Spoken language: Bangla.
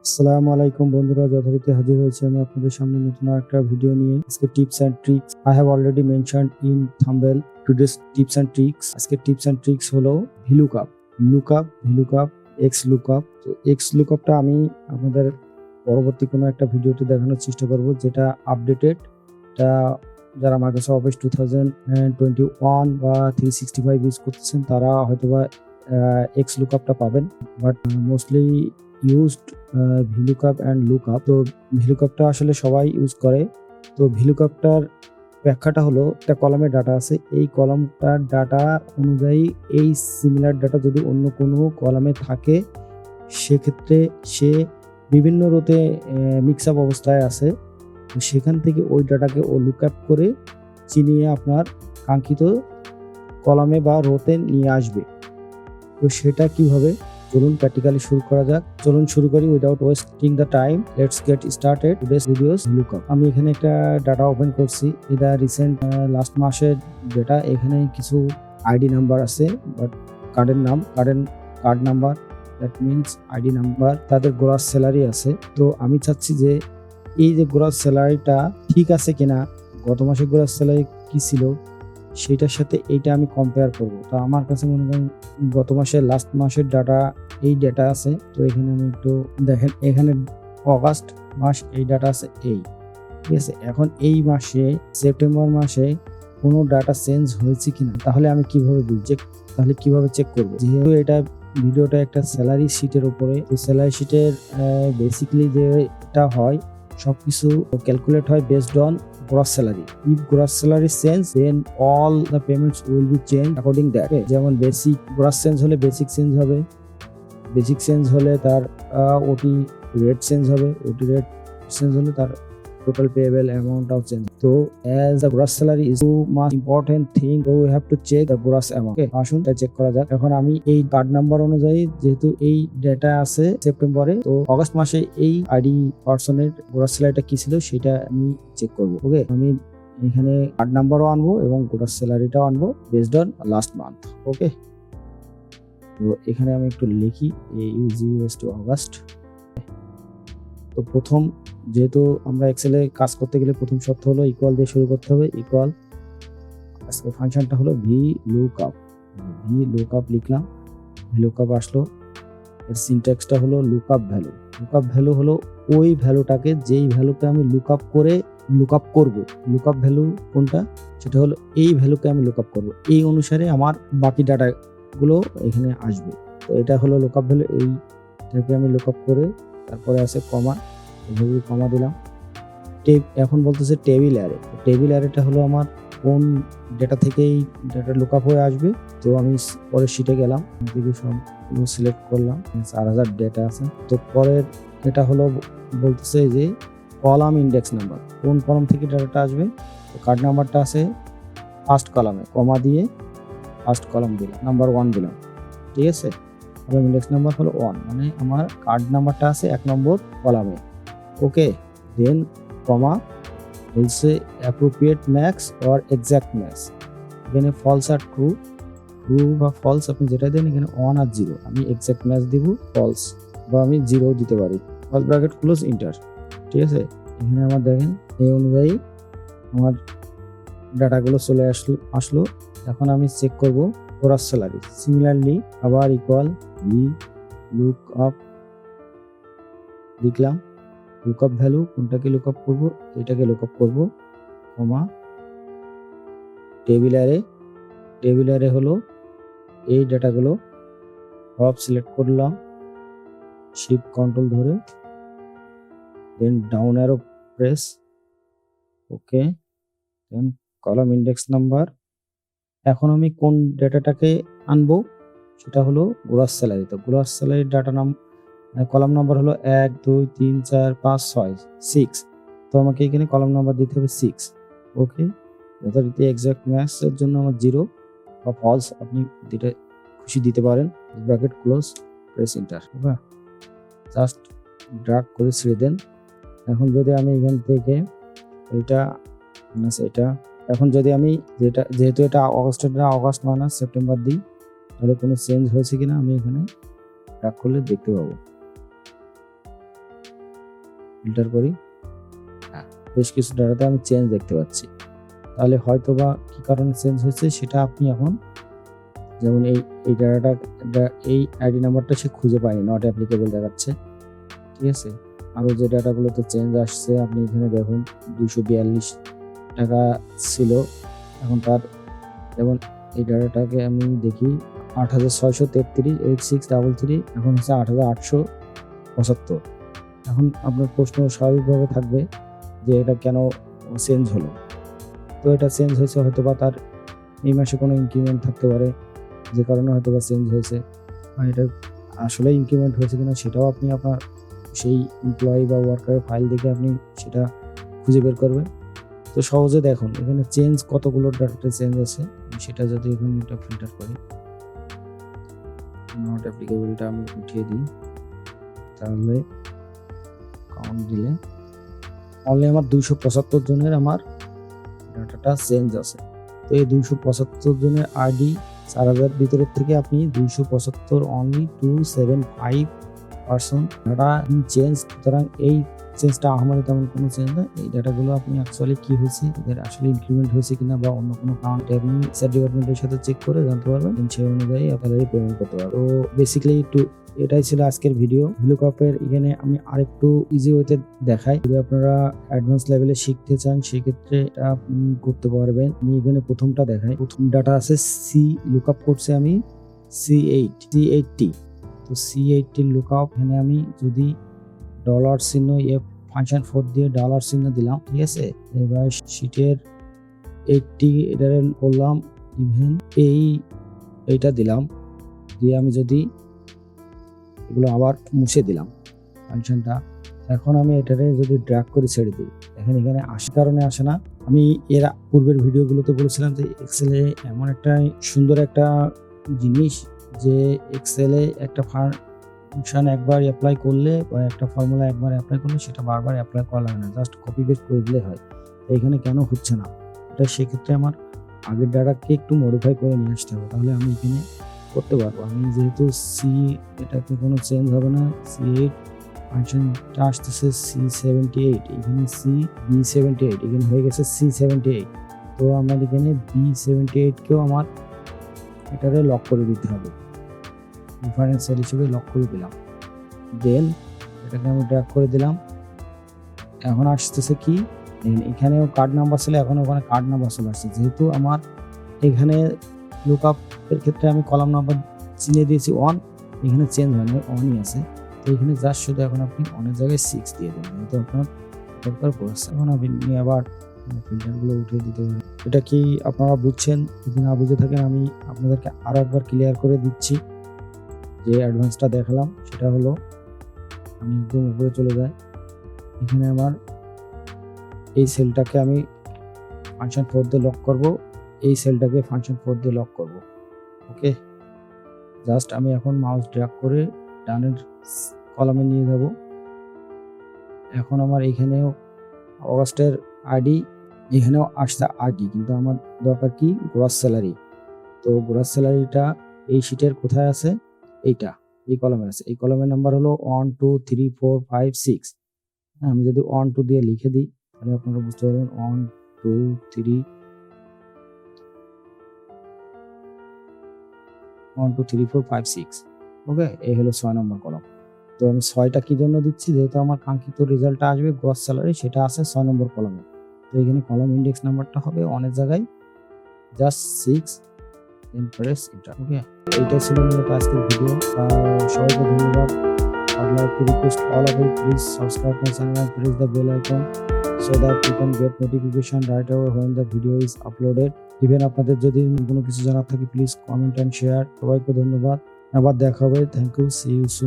আসসালামু আলাইকুম বন্ধুরা, যথারীতি হাজির হয়েছে আমি আপনাদের সামনে নতুন একটা ভিডিও নিয়ে। আজকে tips and tricks I have already mentioned in thumbnail today's tips and tricks. আজকে টিপস এন্ড ট্রিক্স হলো ভিলুকআপ এক্স লুকআপ। তো এক্স লুকআপটা আমি আপনাদের পরবর্তী কোনো একটা ভিডিওতে দেখানোর চেষ্টা করব, যেটা আপডেটেড। এটা যারা মাইক্রোসফট অফিস 2021 বা 365 ইউজ করতেছেন তারা হয়তোবা এক্স লুকআপটা পাবেন, but mostly used VLOOKUP and lookup. তো ভিলুকআপটা আসলে সবাই ইউজ করে। তো ভিলুকআপটার ব্যাখ্যাটা হলো, একটা কলামে ডাটা আছে, এই কলামটার ডাটা অনুযায়ী এই সিমিলার ডাটা যদি অন্য কোনো কলামে থাকে সেক্ষেত্রে সে বিভিন্ন রোতে মিক্স আপ অবস্থায় আছে, তো সেখান থেকে ওই ডাটাকে ও লুকআপ করে চিনিয়ে আপনার কাঙ্ক্ষিত কলামে বা রোতে নিয়ে আসবে। তো সেটা কিভাবে, চলুন প্র্যাকটিক্যালি শুরু করা যাক। চলুন শুরু করি without wasting the time. Let's get started today's videos lookup. আমি এখানে একটা ডাটা ওপেন করছি, এটা রিসেন্ট লাস্ট মাসের ডেটা। এখানে কিছু আইডি নাম্বার আছে, but card number, that means ID number, তাদের গ্রস স্যালারি আছে। তো আমি চাচ্ছি যে এই যে গ্রস স্যালারিটা ঠিক আছে কিনা, গত মাসে গ্রস স্যালারি কি ছিল সেটার সাথে এইটা আমি কম্পেয়ার করব। তো আমার কাছে মনে করেন গত মাসের লাস্ট মাসের ডাটা, এই ডাটা আছে। তো এখানে আমি একটু দেখেন, এখানে অগাস্ট মাস এই ডাটা আছে এই, ঠিক আছে। এখন এই মাসে সেপ্টেম্বর মাসে কোনো ডাটা চেঞ্জ হয়েছে কিনা, তাহলে আমি কিভাবে চেক করব? যেহেতু এটা ভিডিওটা একটা স্যালারি শিটের উপরে, তো স্যালারি শিটের বেসিক্যালি যেটা হয় সবকিছু ক্যালকুলেট হয় based on gross salary. If gross salary change, then all the payments will be changed according that. যেমন বেসিক gross চেঞ্জ হলে বেসিক চেঞ্জ হবে, বেসিক চেঞ্জ হলে তার ওটি রেট চেঞ্জ হবে, ওটি রেট চেঞ্জ হলে তার total payable amount of change. So as the gross salary is too much important thing, so we have to check the gross amount. Okay, আসুন এটা চেক করা যাক। এখন আমি এই কার্ড নাম্বার অনুযায়ী, যেহেতু এই ডেটা আছে সেপ্টেম্বরে, তো অগস্ট মাসে এই আইডি পার্সনের গ্রস স্যালারিটা কি ছিল সেটা আমি চেক করব। ওকে, আমি এখানে কার্ড নাম্বারও আনবো এবং গ্রস স্যালারিটাও আনবো বেসড অন লাস্ট মান্থ। ওকে, তো এখানে আমি একটু লিখি ইউজিএস টু অগস্ট। তো প্রথম, যেহেতু আমরা এক্সেলে কাজ করতে গেলে প্রথম শর্ত হলো ইকুয়াল দিয়ে শুরু করতে হবে। ইকুয়াল, আজকে ফাংশনটা হলো ভ্লুকুপ লিখলাম, ভ্লুকুপ আসলো। এর সিনট্যাক্সটা হলো লুকআপ ভ্যালু হলো ওই ভ্যালুটাকে, যেই ভ্যালুকে আমি লুকআপ করব। লুকআপ ভ্যালু কোনটা, সেটা হলো এই ভ্যালুকে আমি লুকআপ করব, এই অনুসারে আমার বাকি ডাটাগুলো এখানে আসবে। তো এটা হলো লুকআপ ভ্যালু, এইটাকে আমি লুকআপ করে, তারপরে আছে কমা, এভাবে কমা দিলাম। এখন বলতেছে টেবিল অ্যারেটা হলো আমার কোন ডেটা থেকেই ডেটা লুকআপ হয়ে আসবে। তো আমি পরের শিটে গেলাম, দিকে সব সিলেক্ট করলাম, 4000 ডেটা আছে। তো পরের এটা হলো বলতেছে যে কলাম ইন্ডেক্স নাম্বার, কোন কলাম থেকে ডেটাটা আসবে। তো কার্ড নাম্বারটা আছে ফার্স্ট কলামে, কমা দিয়ে ফার্স্ট কলাম দিলাম, নাম্বার 1 দিলাম, ঠিক আছে। কলাম ইন্ডেক্স নাম্বার হলো 1, মানে আমার কার্ড নাম্বারটা আছে 1 নম্বর কলামে। ওকে, দেন কমা, বলছে appropriate max or exact max. এখানে ফলস আর ট্রু বা ফলস আপনি যেটা দেন, এখানে 1 আর 0, আমি এক্সাক্ট ম্যাচ দিব ফলস, বা আমি 0 দিতে পারি। ফার্স্ট ব্র্যাকেট ক্লোজ ইন্টার, ঠিক আছে। এখানে আমার দেখেন এই অনুযায়ী আমার ডাটাগুলো চলে আসলো। এখন আমি চেক করব গ্রস স্যালারি। সিমিলারলি আবার ইকুয়াল লুকআপ লিখলাম, লুকআপ ভ্যালু কোনটাকে লুকআপ করব, এটাকে লুকআপ করব, কমা টেবিল অ্যারে হলো এই ডাটাগুলো সব সিলেক্ট করলাম, শিফট কন্ট্রোল ধরে, দেন ডাউন অ্যারো প্রেস। ওকে, দেন কলাম ইন্ডেক্স নাম্বার। এখন আমি কোন ডেটাটাকে আনবো, সেটা হলো গ্রস স্যালারি। তো গ্রস স্যালারির ডাটা কলাম নাম্বার হলো 1 2 3 4 5 6 6। তো আমাকে এখানে কলাম নাম্বার দিতে হবে 6। ওকে, যথারীতি এক্সাক্ট ম্যাচের জন্য আমার 0 বা ফলস, আপনি যেটা খুশি দিতে পারেন। Bracket close, press enter. Okay, just drag করে ছেড়ে দেন। এখন যদি আমি এখান থেকে এটা এখন যদি আমি যেহেতু এটা অগস্ট মাইনাস সেপ্টেম্বর দিই, তাহলে কোনো চেঞ্জ হয়েছে কিনা আমি এখানে ড্র্যাগ করলে দেখতে পাবো। ফিল্টার করি, বেশ কিছু ডাটাতে আমি চেঞ্জ দেখতে পাচ্ছি। তাহলে হয়তো বা কি কারণে চেঞ্জ হয়েছে সেটা আপনি এখন, যেমন এই ডাটাটা, এই আইডি নাম্বারটা সে খুঁজে পায়নি, নট অ্যাপ্লিকেবল দেখাচ্ছে। ঠিক আছে, আরও যে ডাটাগুলোতে চেঞ্জ আসছে আপনি এখানে দেখুন, 242 টাকা ছিল, এখন তার, যেমন এই ডাটাটাকে আমি দেখি 8633 8633, এখন হচ্ছে 8875। এখন আপনার প্রশ্ন স্বাভাবিকভাবে থাকবে যে এটা কেন চেঞ্জ হলো। তো এটা চেঞ্জ হয়েছে হয়তো বা তার এই মাসে কোনো ইনক্রিমেন্ট থাকতে পারে, যে কারণে হয়তো বা চেঞ্জ হয়েছে। আর এটা আসলে ইনক্রিমেন্ট হয়েছে কিনা সেটাও আপনি আপনার সেই এমপ্লয়ি বা ওয়ার্কারের ফাইল দেখে আপনি সেটা খুঁজে বের করবেন। তো সহজে দেখুন এখানে চেঞ্জ কতগুলো ডাটাতে চেঞ্জ আছে, সেটা যদি এখন এটা ফিল্টার করি, নট অ্যাপ্লিকেবলটা আমি উঠিয়ে দিই, তাহলে কাউন্ট দিলে অনলি আমার 275 জনের আমার ডাটাটা চেঞ্জ আছে। তো এই 275 জনের আইডি 4000 ভিতরের থেকে আপনি 275 অনলি 275 ডাটা চেঞ্জ। সুতরাং এই চেঞ্জটা আমাদের তেমন কোনো চেঞ্জ না। এই ডাটাগুলো আপনি অ্যাকচুয়ালি কি হয়েছে, এদের আসলে ইনক্রিমেন্ট হয়েছে কিনা বা অন্য কোনো কারণে আপনি স্যার ডিপার্টমেন্টের সাথে চেক করে জানতে পারবেন, সেই অনুযায়ী আপনারা পেমেন্ট করতে পারবেন। তো বেসিক্যালি এটাই ছিল আজকের ভিডিও। ভ্লুকআপের এখানে আমি আরেকটু ইজি ওয়েতে দেখাই, যদি আপনারা অ্যাডভান্স লেভেলে শিখতে চান সেক্ষেত্রে এটা আপনি করতে পারবেন। আমি এখানে প্রথমটা দেখাই, প্রথম ডাটা আছে সি, লুকআপ করছে আমি C8T। তো C8T লুকআপ, এখানে আমি যদি ডলার চিহ্ন ফাংশন 4 দিয়ে ডলার চিহ্ন দিলাম, ঠিক আছে। এবার শিটের 80 এটা করলাম, ইভেন এইটা দিলাম, দিয়ে আমি যদি এগুলো আবার মুছে দিলাম ফাংশনটা, এখন আমি এটারে যদি ড্র্যাগ করে ছেড়ে দিই, দেখেন এখানে আসার কারণে আসে না। আমি এর পূর্বের ভিডিওগুলোতে বলেছিলাম যে এক্সেলে এমন একটা সুন্দর একটা জিনিস, যে এক্সেলে একটা ফাংশন একবার অ্যাপ্লাই করলে বা একটা ফর্মুলা একবার অ্যাপ্লাই করলে সেটা বারবার অ্যাপ্লাই করা লাগে না, জাস্ট কপি পেস্ট করে দিলে হয়। তো এখানে কেন হচ্ছে না, এটা সেক্ষেত্রে আমার আগের ডাটাকে একটু মডিফাই করে নিয়ে আসতে হবে, তাহলে আমি এখানে করতে পারবো। আমি যেহেতু এটাকে কোনো চেঞ্জ হবে না, C8 ফাংশনটা আসতেছে C78, এখানে B78, এখানে হয়ে গেছে C78। তো আমার এখানে B78 কেও আমার এটারে লক করে দিতে হবে, রেফারেন্সিয়াল হিসেবে লক করে দিলাম, দেন এটাকে আমি ড্র্যাগ করে দিলাম। এখন আসতেছে কি, এখানেও কার্ড নাম্বার ছিল, এখন ওখানে কার্ড নাম্বার চলে আসছে। যেহেতু আমার এখানে লুকআপ এর ক্ষেত্রে আমি কলাম নাম্বার চিনে দিয়েছি 1, এখানে চেঞ্জ হয়নি, 1ই আছে। তো এখানে জাস্ট শুধু এখন আপনি অনেক জায়গায় 6 দিয়ে দেবেন, যেহেতু আপনার দরকার পড়ছে। এখন আপনি আবার ফিল্টারগুলো উঠিয়ে দিতে পারেন। এটা কি আপনারা বুঝছেন? যদি না বুঝে থাকেন আমি আপনাদেরকে আরো একবার ক্লিয়ার করে দিচ্ছি। যে অ্যাডভান্সটা দেখালাম সেটা হলো, আমি একদম উপরে চলে যাই, এখানে আমার এই সেলটাকে আমি ফাংশন 4 দিয়ে লক করব, এই সেলটাকে ফাংশন 4 দিয়ে লক করব। ওকে, জাস্ট আমি এখন মাউস ড্র্যাগ করে ডানের কলামে নিয়ে যাব। এখন আমার এখানেও অগাস্টের আইডি, এখানেও আসছে আইডি, কিন্তু আমার দরকার কি, গ্রস স্যালারি। তো গ্রস স্যালারিটা এই শিটের কোথায় আছে, এইটা এই কলামে আছে। এই কলামের নাম্বার হলো 1 2 3 4 5 6। আমি যদি 1 2 দিয়ে লিখে দিই তাহলে আপনারা বুঝতে পারবেন 1 2 3 1 2 3 4 5 6। ওকে, এই হলো 6 নম্বর কলাম। তো আমি 6টা কি জন্য দিচ্ছি, যেহেতু আমার কাঙ্ক্ষিত রেজাল্টটা আসবে গ্রস স্যালারি, সেটা আছে 6 নম্বর কলামে। তো এখানে কলাম ইন্ডেক্স নাম্বারটা হবে অনেক জায়গায় জাস্ট 6, দেন প্রেস এন্টার। ওকে, এইটাই ছিল মূলত আজকের ভিডিও। সবাইকে ধন্যবাদ। I'd like to request all of you, please subscribe my channel and press the bell icon so that you can get notification right away when the video is uploaded. Even আপনাদের যদি কোনো কিছু জানার থাকে প্লিজ কমেন্ট এন্ড শেয়ার। সবাইকে ধন্যবাদ, আবার দেখা হবে। Thank you, see you soon.